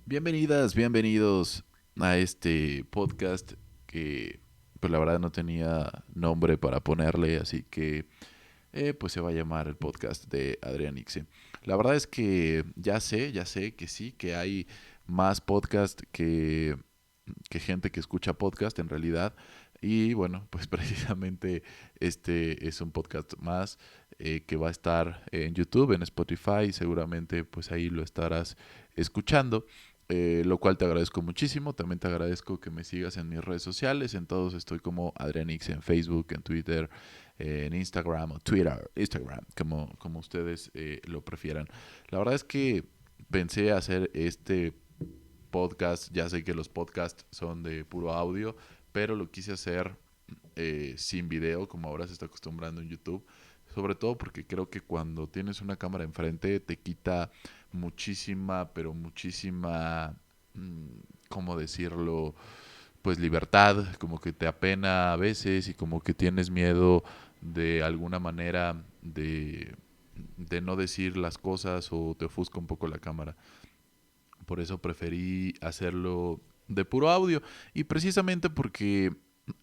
Bienvenidas, bienvenidos a este podcast que pues la verdad no tenía nombre para ponerle, así que pues se va a llamar el podcast de Adrián Ixe. La verdad es que ya sé que sí, que hay más podcast que gente que escucha podcast en realidad. Y bueno, pues precisamente este es un podcast más que va a estar en YouTube, en Spotify, seguramente pues ahí lo estarás escuchando. Lo cual te agradezco muchísimo. También te agradezco que me sigas en mis redes sociales. En todos estoy como Adrianix en Facebook, en Twitter, en Instagram o Twitter, Instagram, como ustedes lo prefieran. La verdad es que pensé hacer este podcast. Ya sé que los podcasts son de puro audio, pero lo quise hacer sin video, como ahora se está acostumbrando en YouTube. Sobre todo porque creo que cuando tienes una cámara enfrente te quita muchísima, pero muchísima, mm, ¿cómo decirlo? Pues libertad, como que te apena a veces y como que tienes miedo de alguna manera de no decir las cosas o te ofusca un poco la cámara. Por eso preferí hacerlo de puro audio. Y precisamente porque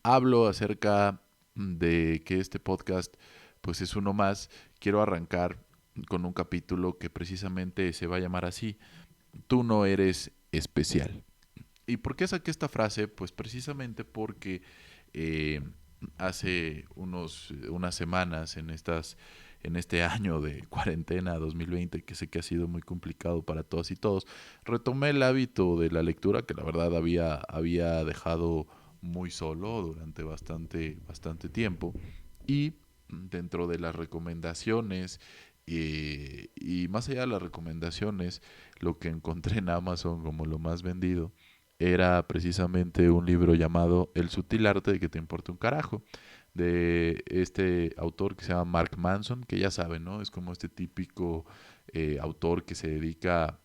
hablo acerca de que este podcast pues es uno más, quiero arrancar con un capítulo que precisamente se va a llamar así: Tú no eres especial. ¿Y por qué saqué esta frase? Pues precisamente porque eh, hace unas semanas en este año de cuarentena 2020, que sé que ha sido muy complicado para todas y todos, retomé el hábito de la lectura que la verdad había dejado muy solo durante bastante tiempo. Y dentro de las recomendaciones y más allá de las recomendaciones, lo que encontré en Amazon como lo más vendido era precisamente un libro llamado El sutil arte de que te importe un carajo, de este autor que se llama Mark Manson, que ya saben, ¿no? Es como este típico autor que se dedica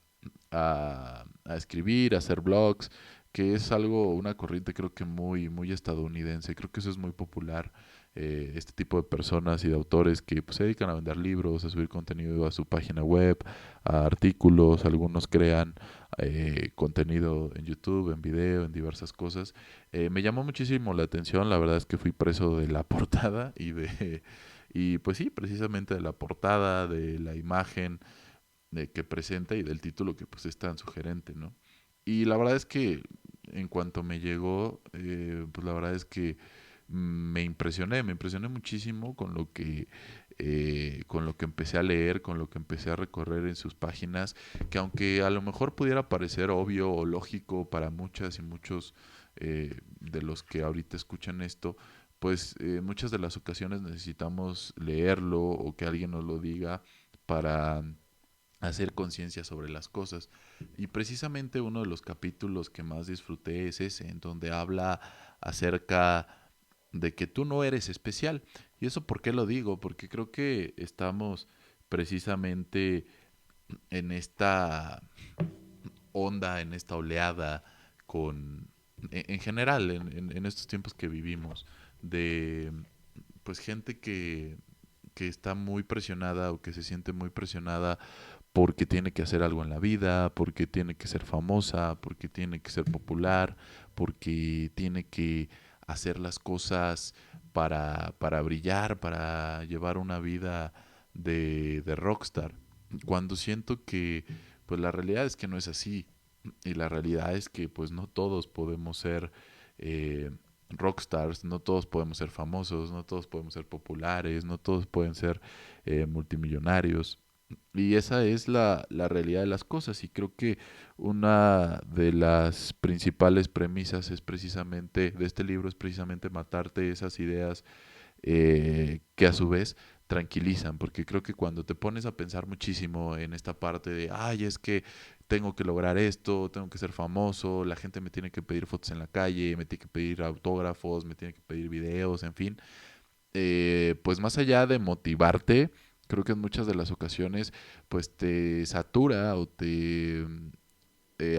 a escribir, a hacer blogs, que es algo, una corriente creo que muy estadounidense. Creo que eso es muy popular, este tipo de personas y de autores que pues, se dedican a vender libros, a subir contenido a su página web, a artículos. Algunos crean contenido en YouTube, en video, en diversas cosas. Me llamó muchísimo la atención. La verdad es que fui preso de la portada y pues sí, precisamente de la portada, de la imagen de que presenta y del título que pues es tan sugerente, ¿no? Y la verdad es que en cuanto me llegó, pues la verdad es que me impresioné muchísimo con lo que empecé a leer, con lo que empecé a recorrer en sus páginas, que aunque a lo mejor pudiera parecer obvio o lógico para muchas y muchos de los que ahorita escuchan esto, pues en muchas de las ocasiones necesitamos leerlo o que alguien nos lo diga para hacer conciencia sobre las cosas. Y precisamente uno de los capítulos que más disfruté es ese, en donde habla acerca de que tú no eres especial. ¿Y eso por qué lo digo? Porque creo que estamos precisamente en esta onda, en esta oleada, en general, en estos tiempos que vivimos, de pues gente que está muy presionada o que se siente muy presionada porque tiene que hacer algo en la vida, porque tiene que ser famosa, porque tiene que ser popular, porque tiene que hacer las cosas para brillar, para llevar una vida de rockstar. Cuando siento que pues la realidad es que no es así. Y la realidad es que pues no todos podemos ser eh, rockstars, no todos podemos ser famosos, no todos podemos ser populares, no todos pueden ser multimillonarios. Y esa es la realidad de las cosas. Y creo que una de las principales premisas es precisamente de este libro es precisamente matarte esas ideas que a su vez tranquilizan, porque creo que cuando te pones a pensar muchísimo en esta parte de, ay, es que tengo que lograr esto, tengo que ser famoso, la gente me tiene que pedir fotos en la calle, me tiene que pedir autógrafos, me tiene que pedir videos, en fin, pues más allá de motivarte, creo que en muchas de las ocasiones pues te satura o te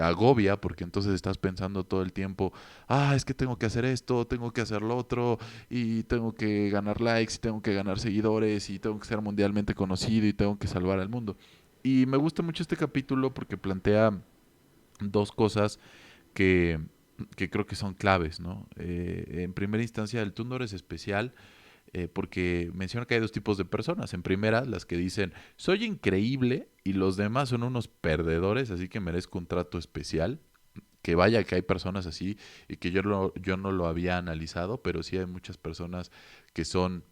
agobia porque entonces estás pensando todo el tiempo, ah, es que tengo que hacer esto, tengo que hacer lo otro y tengo que ganar likes y tengo que ganar seguidores y tengo que ser mundialmente conocido y tengo que salvar al mundo. Y me gusta mucho este capítulo porque plantea dos cosas que, que creo que son claves, ¿no? En primera instancia, el tú no eres especial, porque menciona que hay dos tipos de personas. En primera, las que dicen, soy increíble y los demás son unos perdedores, así que merezco un trato especial. Que vaya que hay personas así y que yo no lo había analizado, pero sí hay muchas personas que son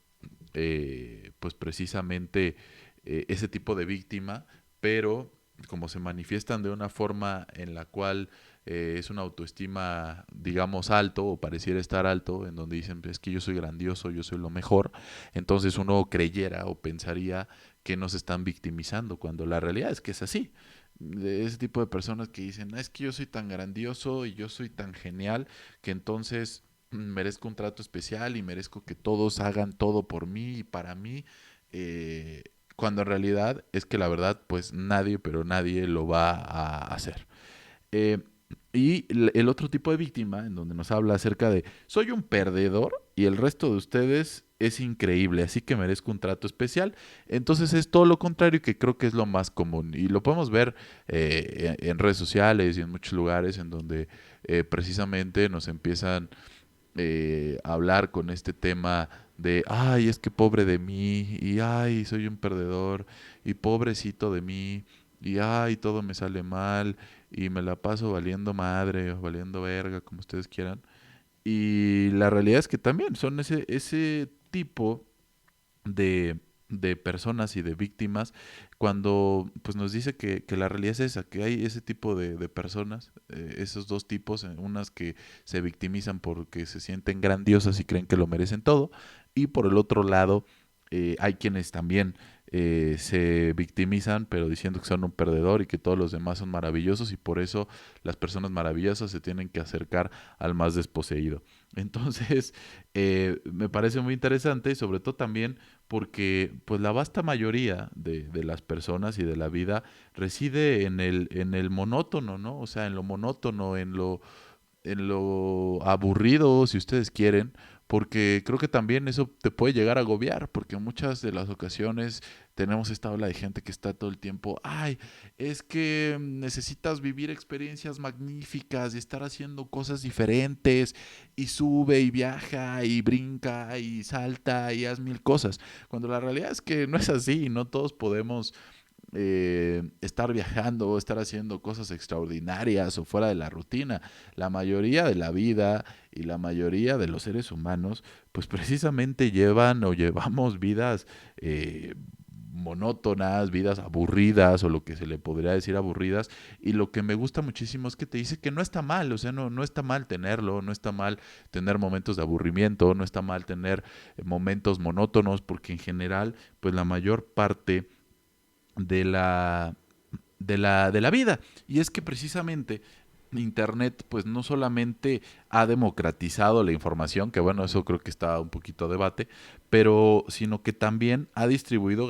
pues precisamente ese tipo de víctima, pero como se manifiestan de una forma en la cual es una autoestima, digamos, alto o pareciera estar alto, en donde dicen, es que yo soy grandioso, yo soy lo mejor, entonces uno creyera o pensaría que nos están victimizando, cuando la realidad es que es así. De ese tipo de personas que dicen, es que yo soy tan grandioso y yo soy tan genial que entonces merezco un trato especial y merezco que todos hagan todo por mí y para mí, eh, cuando en realidad es que la verdad, pues nadie, pero nadie lo va a hacer. Eh, y el otro tipo de víctima, en donde nos habla acerca de, soy un perdedor y el resto de ustedes es increíble, así que merezco un trato especial. Entonces es todo lo contrario, que creo que es lo más común. Y lo podemos ver en redes sociales y en muchos lugares en donde precisamente nos empiezan hablar con este tema de, ay, es que pobre de mí, y ay, soy un perdedor, y pobrecito de mí, y ay, todo me sale mal, y me la paso valiendo madre o valiendo verga, como ustedes quieran. Y la realidad es que también son ese tipo de personas y de víctimas cuando pues nos dice que la realidad es esa, que hay ese tipo de personas, esos dos tipos, unas que se victimizan porque se sienten grandiosas y creen que lo merecen todo, y por el otro lado hay quienes también se victimizan pero diciendo que son un perdedor y que todos los demás son maravillosos y por eso las personas maravillosas se tienen que acercar al más desposeído. Entonces, me parece muy interesante y sobre todo también porque pues la vasta mayoría de las personas y de la vida reside en el monótono, ¿no? O sea, en lo monótono, en lo aburrido, si ustedes quieren, porque creo que también eso te puede llegar a agobiar, porque en muchas de las ocasiones tenemos esta ola de gente que está todo el tiempo, ay, es que necesitas vivir experiencias magníficas y estar haciendo cosas diferentes y sube y viaja y brinca y salta y haz mil cosas, cuando la realidad es que no es así, no todos podemos estar viajando o estar haciendo cosas extraordinarias o fuera de la rutina. La mayoría de la vida y la mayoría de los seres humanos, pues precisamente llevan o llevamos vidas monótonas, vidas aburridas o lo que se le podría decir aburridas. Y lo que me gusta muchísimo es que te dice que no está mal, o sea, no está mal tenerlo, no está mal tener momentos de aburrimiento, no está mal tener momentos monótonos, porque en general, pues la mayor parte de de la vida. Y es que precisamente Internet pues no solamente ha democratizado la información, que bueno, eso creo que está un poquito a debate, pero sino que también ha distribuido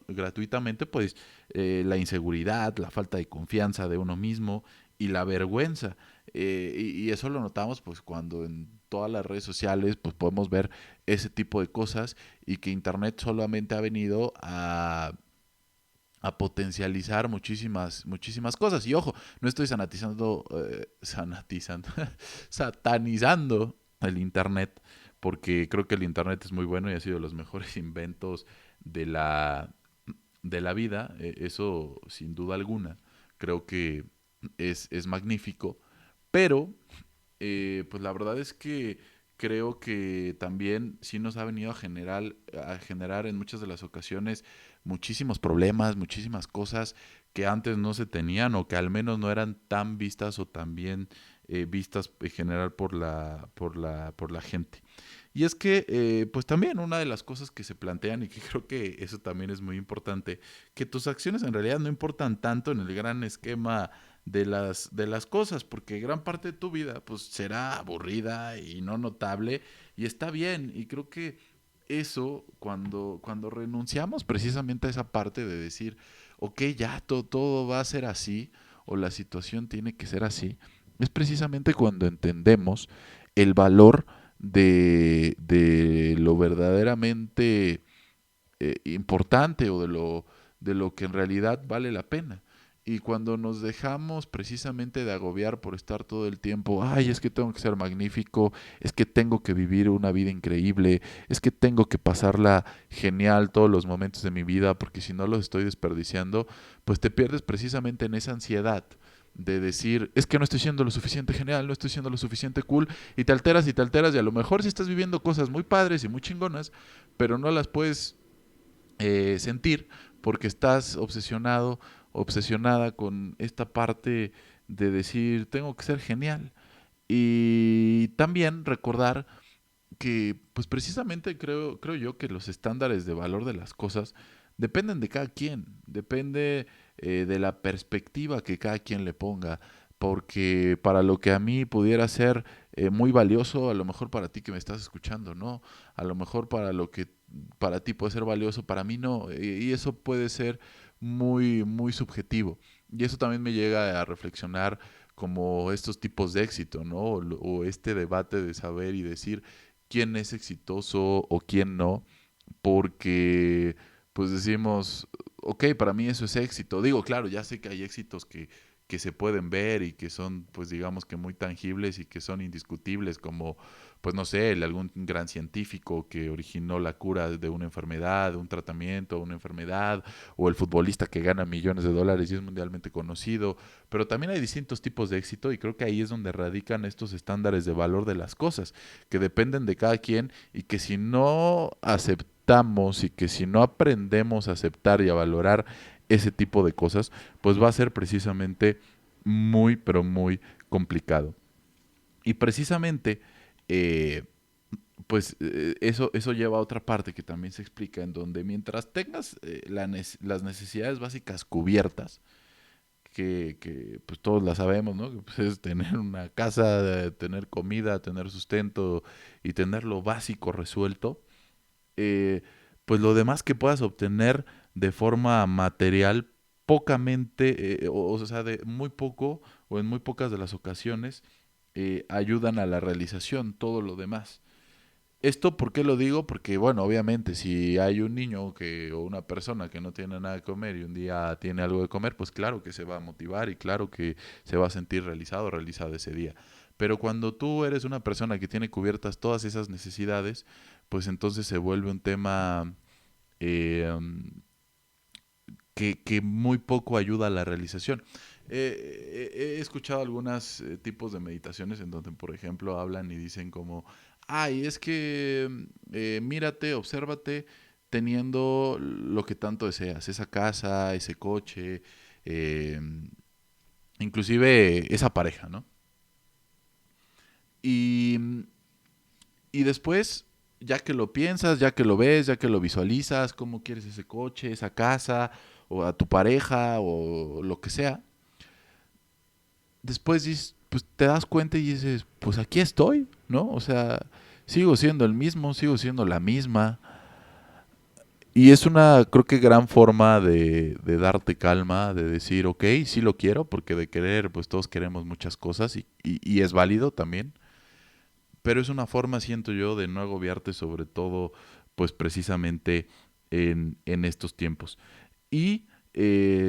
gratuitamente pues la inseguridad, la falta de confianza de uno mismo y la vergüenza. Y eso lo notamos pues cuando en todas las redes sociales pues podemos ver ese tipo de cosas y que Internet solamente ha venido a potencializar muchísimas cosas. Y ojo, no estoy satanizando el Internet, porque creo que el Internet es muy bueno y ha sido de los mejores inventos de de la vida, eso sin duda alguna. Creo que es magnífico, pero pues la verdad es que creo que también sí nos ha venido a generar en muchas de las ocasiones muchísimos problemas, muchísimas cosas que antes no se tenían o que al menos no eran tan vistas o tan bien vistas en general por por la gente. Y es que, pues también una de las cosas que se plantean y que creo que eso también es muy importante, que tus acciones en realidad no importan tanto en el gran esquema de las cosas, porque gran parte de tu vida pues será aburrida y no notable y está bien. Y creo que eso, cuando renunciamos precisamente a esa parte de decir, ok, ya todo va a ser así o la situación tiene que ser así, es precisamente cuando entendemos el valor de lo verdaderamente importante o de lo que en realidad vale la pena. Y cuando nos dejamos precisamente de agobiar por estar todo el tiempo, ay, es que tengo que ser magnífico, es que tengo que vivir una vida increíble, es que tengo que pasarla genial todos los momentos de mi vida, porque si no los estoy desperdiciando, pues te pierdes precisamente en esa ansiedad de decir, es que no estoy siendo lo suficiente genial, no estoy siendo lo suficiente cool, y te alteras, y a lo mejor sí estás viviendo cosas muy padres y muy chingonas, pero no las puedes sentir porque estás obsesionado, obsesionada con esta parte de decir, tengo que ser genial. Y también recordar que, pues precisamente creo yo que los estándares de valor de las cosas dependen de cada quien, depende de la perspectiva que cada quien le ponga, porque para lo que a mí pudiera ser muy valioso, a lo mejor para ti que me estás escuchando, no, a lo mejor para lo que para ti puede ser valioso, para mí no, y eso puede ser muy subjetivo. Y eso también me llega a reflexionar como estos tipos de éxito, ¿no? O este debate de saber y decir, quién es exitoso o quién no, porque pues decimos, ok, para mí eso es éxito. Digo, claro, ya sé que hay éxitos que se pueden ver y que son, pues digamos que muy tangibles y que son indiscutibles, como, pues no sé, algún gran científico que originó la cura de una enfermedad, de un tratamiento, de una enfermedad, o el futbolista que gana millones de dólares y es mundialmente conocido, pero también hay distintos tipos de éxito y creo que ahí es donde radican estos estándares de valor de las cosas, que dependen de cada quien y que si no aceptamos y que si no aprendemos a aceptar y a valorar ese tipo de cosas, pues va a ser precisamente muy, pero muy complicado. Y precisamente, eh, eso lleva a otra parte que también se explica, en donde mientras tengas las necesidades básicas cubiertas, pues todos la sabemos, ¿no? Que pues es tener una casa, tener comida, tener sustento y tener lo básico resuelto, eh, pues lo demás que puedas obtener de forma material, pocamente, o sea, de muy poco o en muy pocas de las ocasiones, ayudan a la realización, todo lo demás. ¿Esto por qué lo digo? Porque, bueno, obviamente, si hay un niño o una persona que no tiene nada de comer y un día tiene algo de comer, pues claro que se va a motivar y claro que se va a sentir realizado o realizada ese día. Pero cuando tú eres una persona que tiene cubiertas todas esas necesidades, pues entonces se vuelve un tema um, que muy poco ayuda a la realización. He escuchado algunos tipos de meditaciones en donde, por ejemplo, hablan y dicen como, ay, es que mírate, obsérvate teniendo lo que tanto deseas, esa casa, ese coche, eh, inclusive esa pareja, ¿no? Y, y después, ya que lo piensas, ya que lo ves, ya que lo visualizas, cómo quieres ese coche, esa casa, o a tu pareja, o lo que sea, después pues te das cuenta y dices, pues aquí estoy, ¿no? O sea, sigo siendo el mismo, sigo siendo la misma. Y es una, creo que gran forma de darte calma, de decir, ok, sí lo quiero, porque de querer, pues todos queremos muchas cosas y es válido también. Pero es una forma, siento yo, de no agobiarte sobre todo, pues precisamente en estos tiempos. Y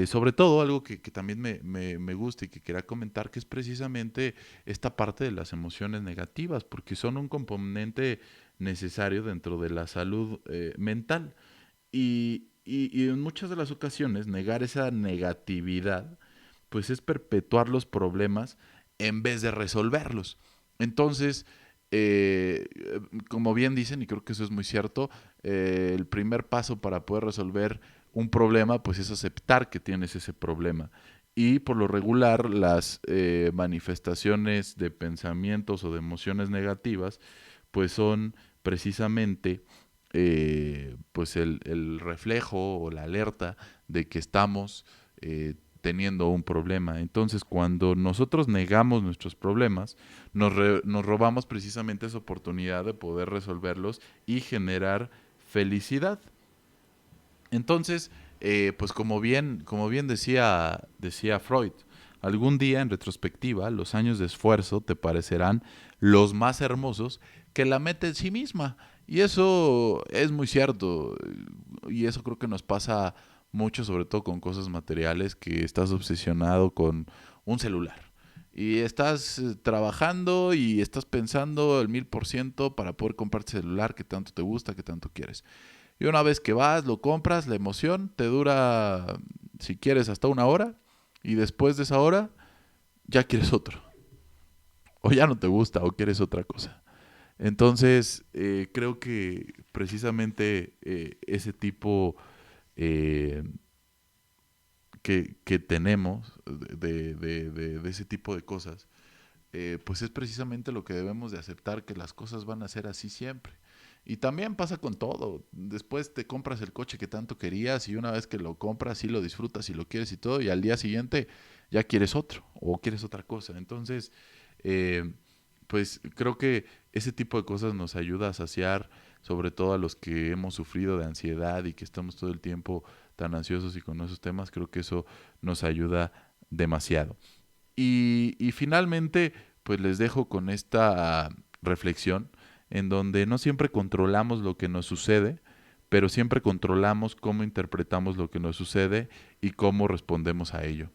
sobre todo algo que también me gusta y que quería comentar, que es precisamente esta parte de las emociones negativas, porque son un componente necesario dentro de la salud mental. Y en muchas de las ocasiones negar esa negatividad, pues es perpetuar los problemas en vez de resolverlos. Entonces, eh, como bien dicen, y creo que eso es muy cierto, el primer paso para poder resolver un problema, pues es aceptar que tienes ese problema. Y por lo regular, las manifestaciones de pensamientos o de emociones negativas, pues son precisamente pues el reflejo o la alerta de que estamos teniendo un problema. Entonces, cuando nosotros negamos nuestros problemas, nos robamos precisamente esa oportunidad de poder resolverlos y generar felicidad. Entonces, pues como bien decía Freud, algún día en retrospectiva los años de esfuerzo te parecerán los más hermosos que la meta en sí misma. Y eso es muy cierto. Y eso creo que nos pasa mucho, sobre todo con cosas materiales, que estás obsesionado con un celular. Y estás trabajando y estás pensando el 1000% para poder comprarte celular que tanto te gusta, que tanto quieres. Y una vez que vas, lo compras, la emoción te dura, si quieres, hasta una hora. Y después de esa hora, ya quieres otro. O ya no te gusta o quieres otra cosa. Entonces, creo que precisamente ese tipo eh, que tenemos de ese tipo de cosas, pues es precisamente lo que debemos de aceptar, que las cosas van a ser así siempre. Y también pasa con todo. Después te compras el coche que tanto querías y una vez que lo compras, sí lo disfrutas y lo quieres y todo, y al día siguiente ya quieres otro o quieres otra cosa. Entonces, eh, pues creo que ese tipo de cosas nos ayuda a saciar, sobre todo a los que hemos sufrido de ansiedad y que estamos todo el tiempo tan ansiosos y con esos temas, creo que eso nos ayuda demasiado. Y finalmente, pues les dejo con esta reflexión en donde no siempre controlamos lo que nos sucede, pero siempre controlamos cómo interpretamos lo que nos sucede y cómo respondemos a ello.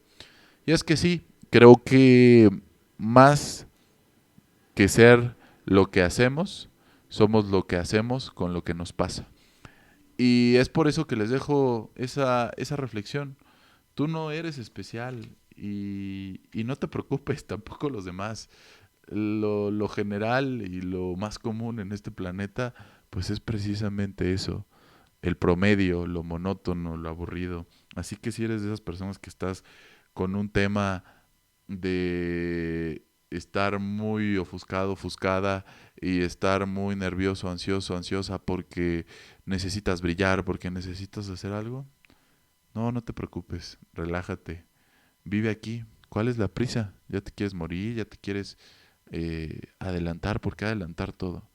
Y es que sí, creo que más que ser lo que hacemos, somos lo que hacemos con lo que nos pasa. Y es por eso que les dejo esa reflexión. Tú no eres especial y no te preocupes, tampoco los demás. Lo general y lo más común en este planeta, pues es precisamente eso, el promedio, lo monótono, lo aburrido. Así que si eres de esas personas que estás con un tema de estar muy ofuscado, ofuscada y estar muy nervioso, ansioso, ansiosa porque necesitas brillar, porque necesitas hacer algo, no te preocupes, relájate, vive aquí. ¿Cuál es la prisa? ¿Ya te quieres morir? ¿Ya te quieres adelantar? ¿Por qué adelantar todo?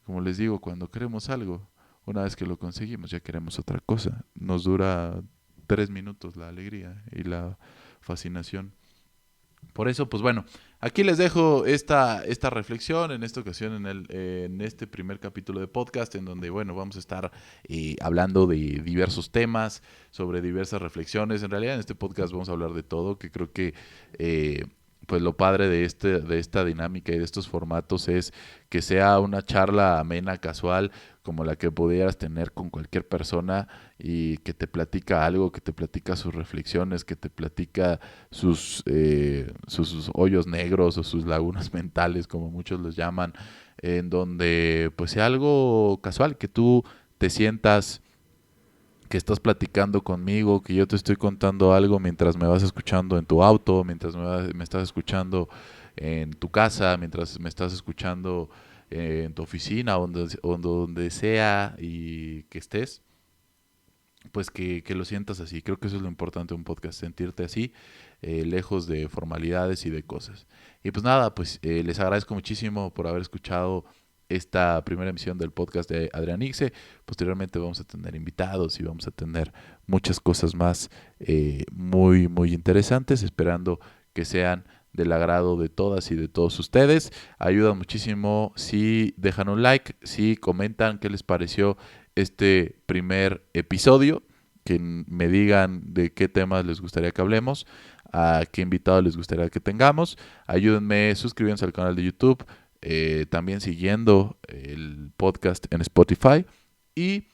Como les digo, cuando queremos algo, una vez que lo conseguimos, ya queremos otra cosa. Nos dura 3 minutos la alegría y la fascinación. Por eso, pues bueno, aquí les dejo esta reflexión en esta ocasión, en este primer capítulo de podcast, en donde, bueno, vamos a estar hablando de diversos temas, sobre diversas reflexiones. En realidad, en este podcast vamos a hablar de todo, que creo que, pues lo padre de esta dinámica y de estos formatos es que sea una charla amena, casual, como la que pudieras tener con cualquier persona y que te platica algo, que te platica sus reflexiones, que te platica sus hoyos negros o sus lagunas mentales, como muchos los llaman, en donde pues sea algo casual, que tú te sientas que estás platicando conmigo, que yo te estoy contando algo mientras me vas escuchando en tu auto, mientras me estás escuchando en tu casa, mientras me estás escuchando en tu oficina, o donde sea y que estés, pues que lo sientas así. Creo que eso es lo importante de un podcast, sentirte así, lejos de formalidades y de cosas. Y pues nada, pues les agradezco muchísimo por haber escuchado esta primera emisión del podcast de Adrián Ixe. Posteriormente vamos a tener invitados y vamos a tener muchas cosas más muy, muy interesantes, esperando que sean del agrado de todas y de todos ustedes. Ayuda muchísimo si dejan un like, si comentan qué les pareció este primer episodio, que me digan de qué temas les gustaría que hablemos, a qué invitados les gustaría que tengamos. Ayúdenme suscribiéndose al canal de YouTube, también siguiendo el podcast en Spotify y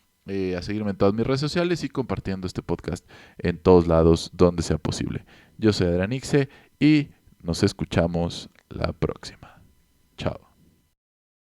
a seguirme en todas mis redes sociales y compartiendo este podcast en todos lados donde sea posible. Yo soy Adrián Ixe y nos escuchamos la próxima.